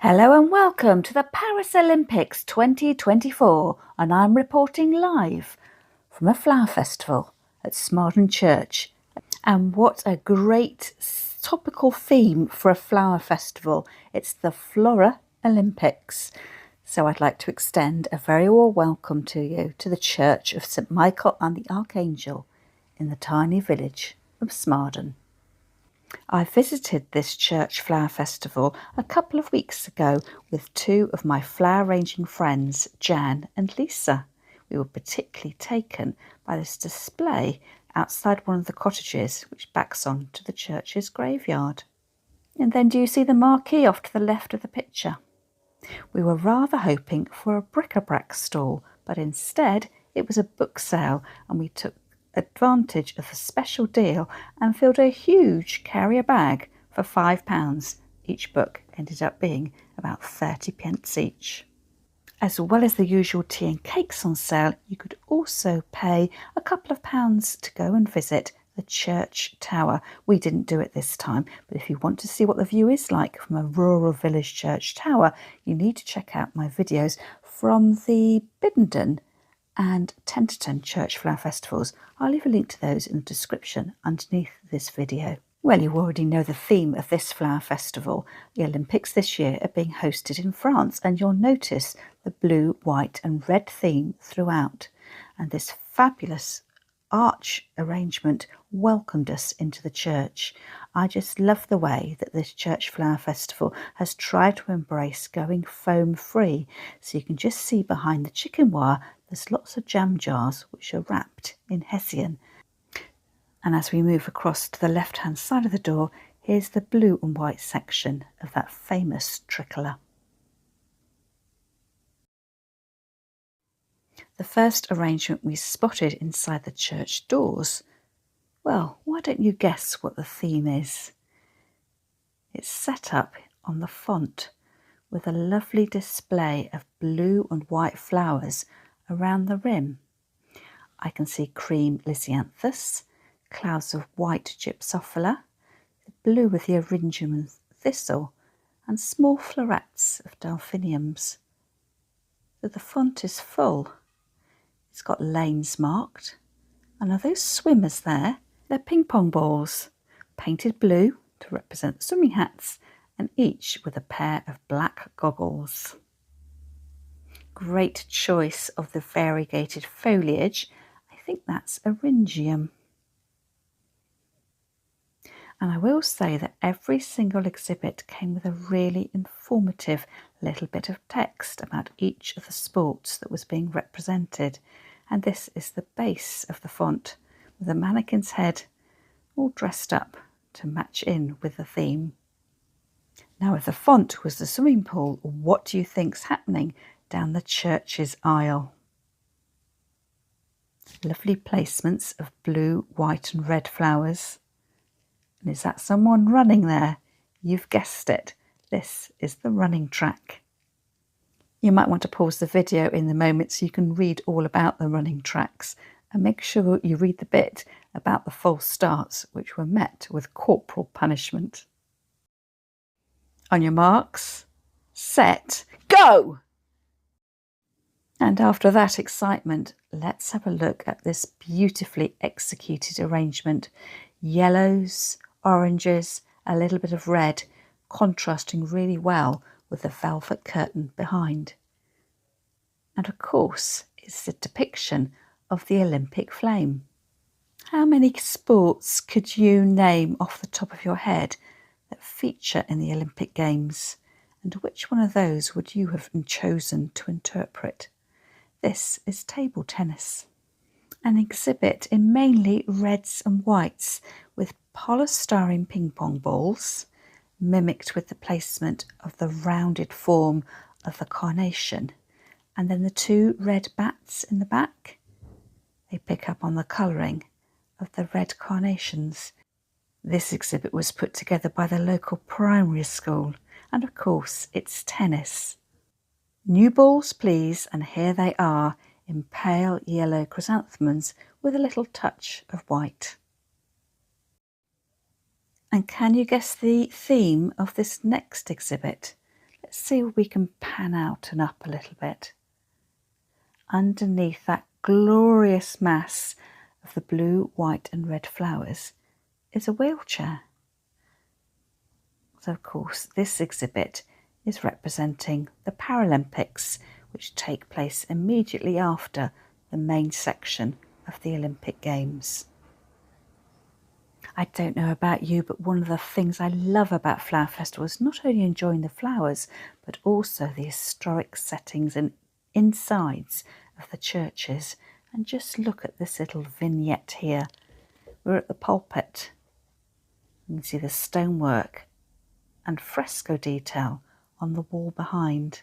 Hello and welcome to the Paris Olympics 2024, and I'm reporting live from a flower festival at Smarden Church. And what a great topical theme for a flower festival. It's the Flora-Olympics. So I'd like to extend a very warm welcome to you to the Church of St Michael and the Archangel in the tiny village of Smarden. I visited this church flower festival a couple of weeks ago with two of my flower arranging friends, Jan and Lisa. We were particularly taken by this display outside one of the cottages which backs on to the church's graveyard. And then do you see the marquee off to the left of the picture? We were rather hoping for a bric-a-brac stall, but instead it was a book sale, and we took advantage of the special deal and filled a huge carrier bag for £5. Each book ended up being about 30p each. As well as the usual tea and cakes on sale, you could also pay a couple of pounds to go and visit the church tower. We didn't do it this time, but if you want to see what the view is like from a rural village church tower, you need to check out my videos from the Biddenden and Tenterton Church Flower Festivals. I'll leave a link to those in the description underneath this video. Well, you already know the theme of this flower festival. The Olympics this year are being hosted in France, and you'll notice the blue, white and red theme throughout. And this fabulous arch arrangement welcomed us into the church. I just love the way that this church flower festival has tried to embrace going foam free, so you can just see behind the chicken wire there's lots of jam jars which are wrapped in hessian. And as we move across to the left hand side of the door, here's the blue and white section of that famous tricolour. The first arrangement we spotted inside the church doors, well, why don't you guess what the theme is? It's set up on the font with a lovely display of blue and white flowers around the rim. I can see cream lisianthus, clouds of white gypsophila, the blue with the eryngium and thistle, and small florets of delphiniums. So the font is full. It's got lanes marked, and are those swimmers there? They're ping pong balls, painted blue to represent swimming hats, and each with a pair of black goggles. Great choice of the variegated foliage. I think that's eryngium. And I will say that every single exhibit came with a really informative little bit of text about each of the sports that was being represented. And this is the base of the font, with a mannequin's head all dressed up to match in with the theme. Now, if the font was the swimming pool, what do you think's happening down the church's aisle? Lovely placements of blue, white and red flowers. And is that someone running there? You've guessed it. This is the running track. You might want to pause the video in the moment so you can read all about the running tracks, and make sure you read the bit about the false starts which were met with corporal punishment. On your marks, set, go! And after that excitement, let's have a look at this beautifully executed arrangement. Yellows, oranges, a little bit of red, contrasting really well with the velvet curtain behind. And of course, it's the depiction of the Olympic flame. How many sports could you name off the top of your head that feature in the Olympic Games? And which one of those would you have chosen to interpret? This is table tennis, an exhibit in mainly reds and whites with polystyrene ping pong balls, mimicked with the placement of the rounded form of the carnation, and then the two red bats in the back. They pick up on the colouring of the red carnations. This exhibit was put together by the local primary school, and of course it's tennis. New balls, please, and here they are in pale yellow chrysanthemums with a little touch of white. And can you guess the theme of this next exhibit? Let's see if we can pan out and up a little bit. Underneath that glorious mass of the blue, white and red flowers is a wheelchair. So of course this exhibit is representing the Paralympics, which take place immediately after the main section of the Olympic Games. I don't know about you, but one of the things I love about Flower Festival is not only enjoying the flowers, but also the historic settings and insides of the churches. And just look at this little vignette here. We're at the pulpit. You can see the stonework and fresco detail on the wall behind.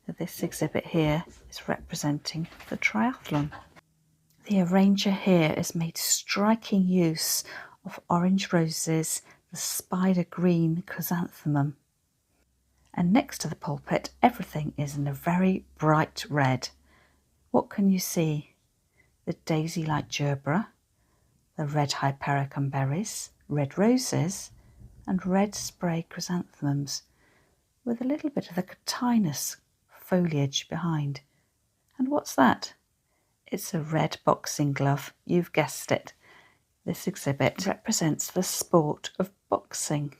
So this exhibit here is representing the triathlon. The arranger here has made striking use of orange roses, the spider green chrysanthemum. And next to the pulpit, everything is in a very bright red. What can you see? The daisy-like gerbera, the red hypericum berries, red roses, and red spray chrysanthemums, with a little bit of the cotinus foliage behind. And what's that? It's a red boxing glove, you've guessed it. This exhibit represents the sport of boxing.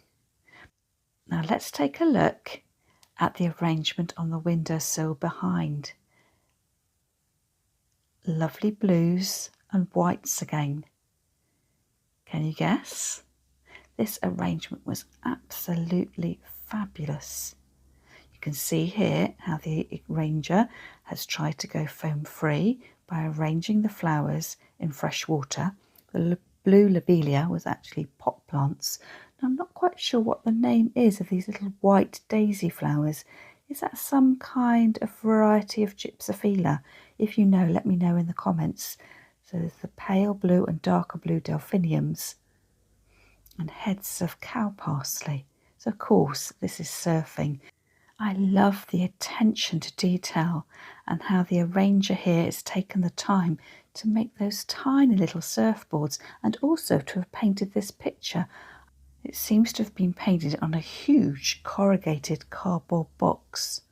Now let's take a look at the arrangement on the windowsill behind. Lovely blues and whites again. Can you guess? This arrangement was absolutely fabulous. You can see here how the arranger has tried to go foam free by arranging the flowers in fresh water. The blue lobelia was actually pot plants. Now, I'm not quite sure what the name is of these little white daisy flowers. Is that some kind of variety of gypsophila? If you know, let me know in the comments. So there's the pale blue and darker blue delphiniums and heads of cow parsley. So of course this is surfing. I love the attention to detail and how the arranger here has taken the time to make those tiny little surfboards and also to have painted this picture. It seems to have been painted on a huge corrugated cardboard box.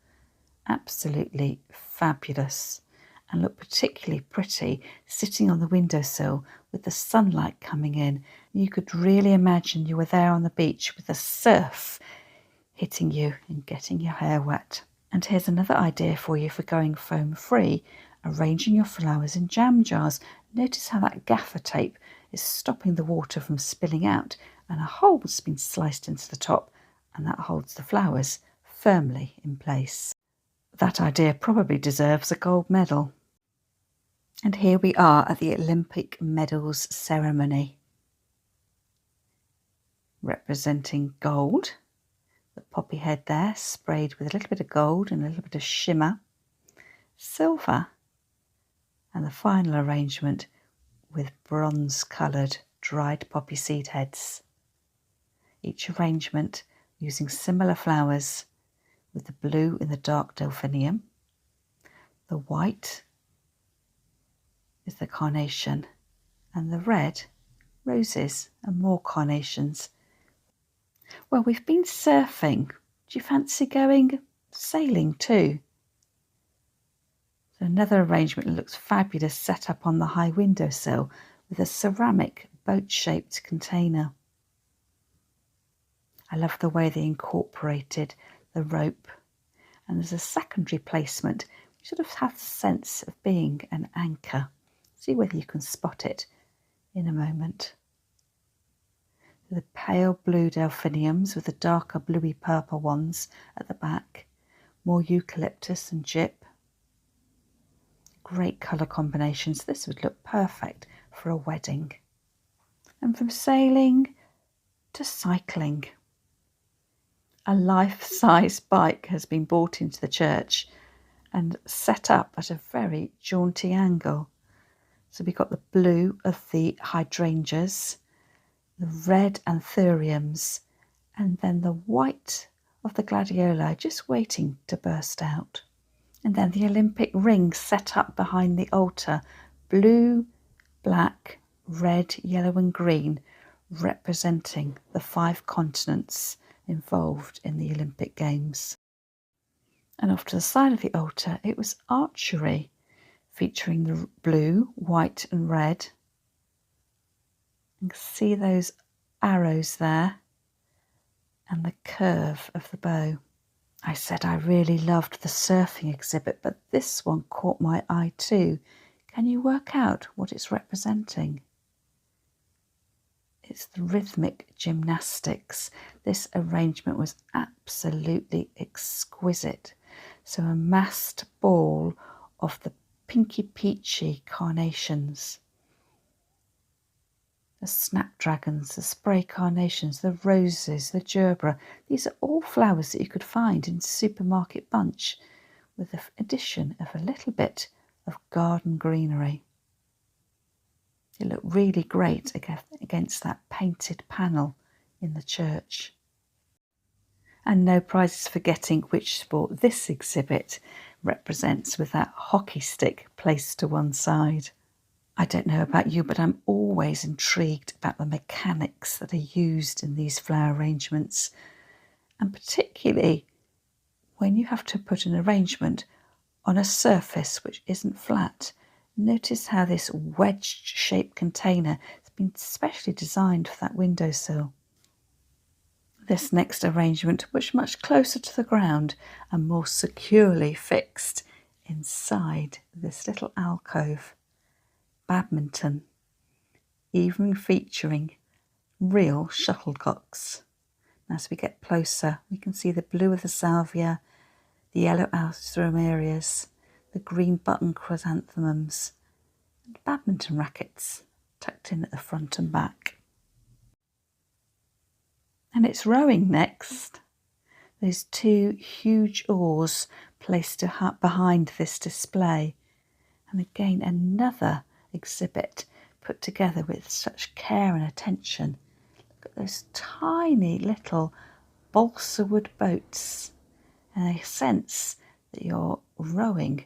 Absolutely fabulous, and look particularly pretty sitting on the windowsill with the sunlight coming in. You could really imagine you were there on the beach with the surf hitting you and getting your hair wet. And here's another idea for you for going foam free: arranging your flowers in jam jars. Notice how that gaffer tape is stopping the water from spilling out, and a hole has been sliced into the top, and that holds the flowers firmly in place. That idea probably deserves a gold medal. And here we are at the Olympic medals ceremony, representing gold. The poppy head there sprayed with a little bit of gold and a little bit of shimmer, silver, and the final arrangement with bronze coloured dried poppy seed heads. Each arrangement using similar flowers, with the blue in the dark delphinium, the white is the carnation, and the red roses and more carnations. Well, we've been surfing. Do you fancy going sailing too? So another arrangement that looks fabulous, set up on the high windowsill with a ceramic boat-shaped container. I love the way they incorporated the rope, and there's a secondary placement which sort of has the sense of being an anchor. See whether you can spot it in a moment. The pale blue delphiniums with the darker bluey purple ones at the back, more eucalyptus and gyp. Great colour combinations. This would look perfect for a wedding. And from sailing to cycling. A life-size bike has been brought into the church and set up at a very jaunty angle. So we've got the blue of the hydrangeas, the red anthuriums, and then the white of the gladioli just waiting to burst out. And then the Olympic ring set up behind the altar, blue, black, red, yellow and green, representing the 5 continents involved in the Olympic Games. And off to the side of the altar, it was archery, featuring the blue, white and red. You can see those arrows there and the curve of the bow. I said I really loved the surfing exhibit, but this one caught my eye too. Can you work out what it's representing? It's the rhythmic gymnastics. This arrangement was absolutely exquisite. So a massed ball of the pinky peachy carnations, the snapdragons, the spray carnations, the roses, the gerbera. These are all flowers that you could find in supermarket bunch, with the addition of a little bit of garden greenery. It looked really great against that painted panel in the church. And no prizes for getting which sport this exhibit represents, with that hockey stick placed to one side. I don't know about you, but I'm always intrigued about the mechanics that are used in these flower arrangements, and particularly when you have to put an arrangement on a surface which isn't flat. Notice how this wedge-shaped container has been specially designed for that windowsill. This next arrangement was much closer to the ground and more securely fixed inside this little alcove. Badminton, even featuring real shuttlecocks. As we get closer, we can see the blue of the salvia, the yellow alströmerias, the green button chrysanthemums, and badminton rackets tucked in at the front and back. And it's rowing next. Those two huge oars placed behind this display. And again, another exhibit put together with such care and attention. Look at those tiny little balsa wood boats, and a sense that you're rowing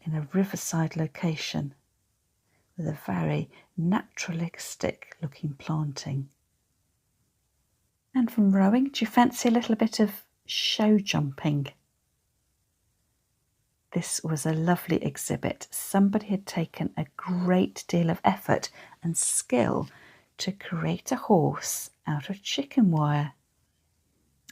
in a riverside location with a very naturalistic looking planting. And from rowing, do you fancy a little bit of show jumping? This was a lovely exhibit. Somebody had taken a great deal of effort and skill to create a horse out of chicken wire.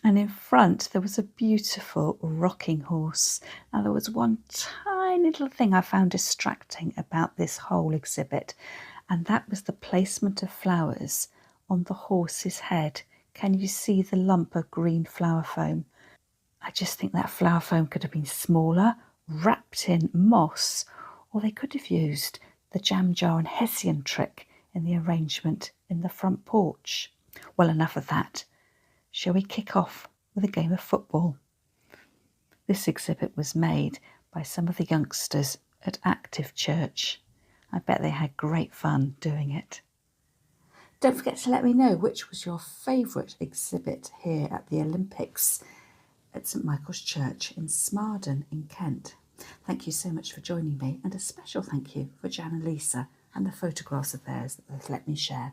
And in front there was a beautiful rocking horse. Now there was one tiny little thing I found distracting about this whole exhibit, and that was the placement of flowers on the horse's head. Can you see the lump of green flower foam? I just think that flower foam could have been smaller, wrapped in moss, or they could have used the jam jar and hessian trick in the arrangement in the front porch. Well, enough of that. Shall we kick off with a game of football? This exhibit was made by some of the youngsters at Active Church. I bet they had great fun doing it. Don't forget to let me know which was your favourite exhibit here at the Olympics at St Michael's Church in Smarden in Kent. Thank you so much for joining me, and a special thank you for Jan and Lisa and the photographs of theirs that they've let me share.